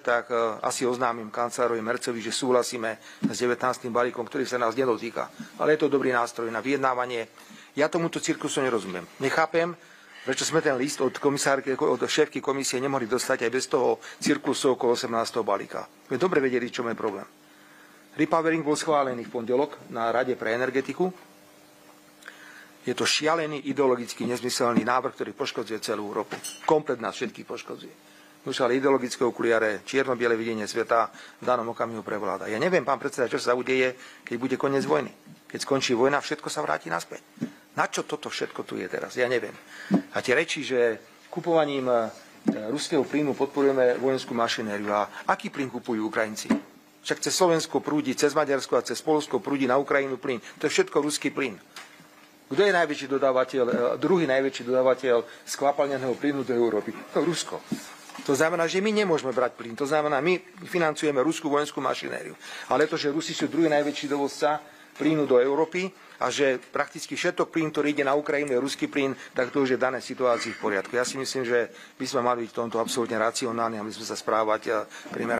tak asi oznámim kancelárovi Mercovi, že súhlasíme s 19. balíkom, ktorý sa nás nedotýka. Ale je to dobrý nástroj na vyjednávanie. Ja tomuto cirkusu nerozumiem. Nechápem, prečo sme ten list od šéfky komisie nemohli dostať aj bez toho cirkusu okolo 18. balíka. My dobre vedeli, čo je problém. Repowering bol schválený v pondelok na Rade pre energetiku. Je to šialený, ideologicky nezmyselný návrh, ktorý poškodzuje celú Európu. Komplet nás všetkých poškodzuje. Už ale ideologické okuliare, čierno-biele videnie sveta v danom okamihu prevláda. Ja neviem, pán predseda, čo sa udeje, keď bude koniec vojny. Keď skončí vojna, všetko sa vráti naspäť. Na čo toto všetko tu je teraz? Ja neviem. A tie reči, že kupovaním ruského plynu podporujeme vojenskú mašinériu. A aký plyn kupujú Ukrajinci? Však cez Slovensko prúdi, cez Maďarsko a cez Poľsko prúdi na Ukrajinu plyn. To je všetko ruský plyn. Kto je najväčší dodávateľ, druhý najväčší dodávateľ skvapalneného plynu do Európy? No, Rusko. To znamená, že my nemôžeme brať plyn. To znamená, my financujeme ruskú vojenskú mašinériu. Ale to, že Rusi sú druhý najväčší dovozca plynu do Európy a že prakticky všetok plyn, ktorý ide na Ukrajinu, je ruský plyn, tak to už je v danej situácii v poriadku. Ja si myslím, že by sme mali byť v tomto absolútne racionálni a my sme sa správať primerane.